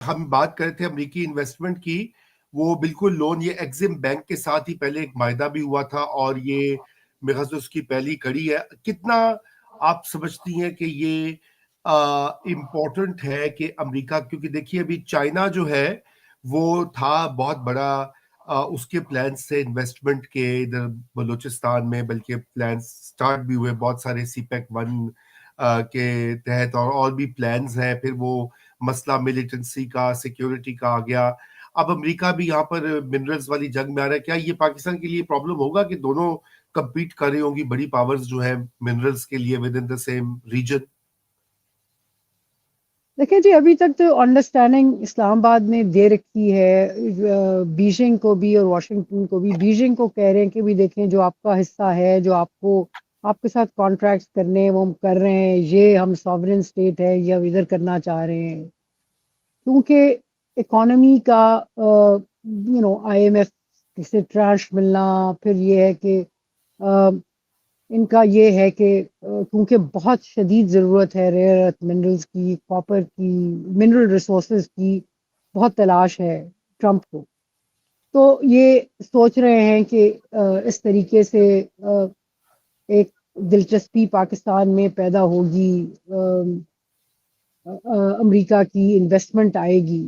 ہم بات کر رہے تھے امریکی انویسٹمنٹ کی، وہ بالکل لون یہ ایگزم بینک کے ساتھ ہی پہلے ایک معاہدہ بھی ہوا تھا، اور یہ میرے خیال سے اس کی پہلی کڑی ہے. کتنا آپ سمجھتی ہیں کہ یہ امپورٹنٹ ہے کہ امریکہ، کیونکہ دیکھیے ابھی چائنا جو ہے وہ تھا بہت بڑا، اس کے پلانس سے انویسٹمنٹ کے ادھر بلوچستان میں، بلکہ پلانس سٹارٹ بھی ہوئے بہت سارے سی پیک ون کے تحت، اور بھی پلانز ہیں. پھر وہ مسئلہ ملیٹنسی کا، سیکیورٹی کا آ گیا. اب امریکہ بھی یہاں پر منرلز والی جنگ میں آ رہا ہے. کیا یہ پاکستان کے لیے پرابلم ہوگا کہ دونوں کمپیٹ کر رہی ہوں گی بڑی پاورز جو ہیں منرلز کے لیے with in the same region? دیکھیں جی، ابھی تک تو انڈرسٹینڈنگ اسلام آباد نے دے رکھی ہے بیجنگ کو بھی اور واشنگٹن کو بھی. بیجنگ کو کہہ رہے ہیں کہ بھی دیکھیں جو آپ کا حصہ ہے، جو آپ کو آپ کے ساتھ کانٹریکٹس کرنے ہیں وہ ہم کر رہے ہیں، یہ ہم ساورن اسٹیٹ ہے، یہ ہم ادھر کرنا چاہ رہے ہیں. کیونکہ اکانومی کا آئی ایم ایف سے ٹرانش ملنا، پھر یہ ہے کہ ان کا یہ ہے کہ کیونکہ بہت شدید ضرورت ہے ریئر ارتھ منرلز کی، کاپر کی، منرل ریسورسز کی بہت تلاش ہے ٹرمپ کو. تو یہ سوچ رہے ہیں کہ اس طریقے سے ایک دلچسپی پاکستان میں پیدا ہوگی، امریکہ کی انویسٹمنٹ آئے گی.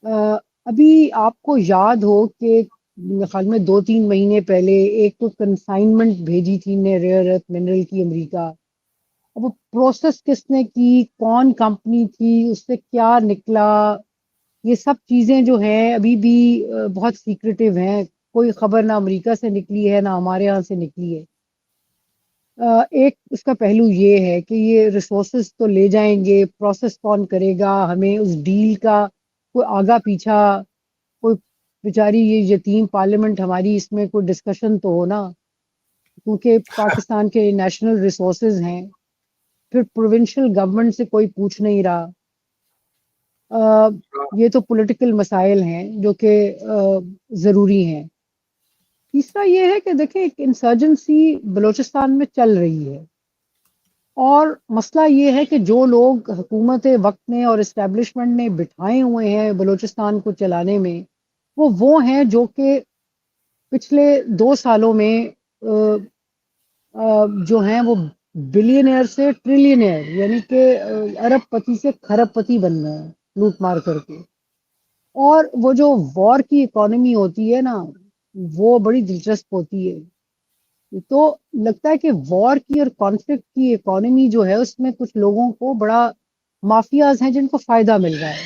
ابھی آپ کو یاد ہو کہ میرے خیال میں 2-3 مہینے پہلے ایک تو کنسائنمنٹ بھیجی تھی نے ریئر ارتھ منرل کی امریکہ. اب وہ پروسیس کس نے کی، کون کمپنی تھی، اس سے کیا نکلا، یہ سب چیزیں جو ہیں ابھی بھی بہت سیکریٹیو ہیں. کوئی خبر نہ امریکہ سے نکلی ہے نہ ہمارے ہاں سے نکلی ہے. ایک اس کا پہلو یہ ہے کہ یہ ریسورسز تو لے جائیں گے، پروسیس کون کرے گا، ہمیں اس ڈیل کا کوئی آگا پیچھا، کوئی بیچاری یہ یتیم پارلیمنٹ ہماری اس میں کوئی ڈسکشن تو ہونا، کیونکہ پاکستان کے نیشنل ریسورسز ہیں. پھر پروونشل گورنمنٹ سے کوئی پوچھ نہیں رہا. یہ تو پولیٹیکل مسائل ہیں جو کہ ضروری ہیں. تیسرا یہ ہے کہ دیکھیں ایک انسرجنسی بلوچستان میں چل رہی ہے، اور مسئلہ یہ ہے کہ جو لوگ حکومت وقت نے اور اسٹیبلشمنٹ نے بٹھائے ہوئے ہیں بلوچستان کو چلانے میں، وہ ہیں جو کہ پچھلے 2 سالوں میں جو ہیں وہ بلینئر سے ٹریلینئر، یعنی کہ ارب پتی سے کھرب پتی بن گئے ہیں لوٹ مار کر کے. اور وہ جو وار کی اکانومی ہوتی ہے نا، وہ بڑی دلچسپ ہوتی ہے. تو لگتا ہے کہ وار کی اور کانفلکٹ کی اکانومی جو ہے اس میں کچھ لوگوں کو بڑا مافیاز ہیں جن کو فائدہ مل رہا ہے.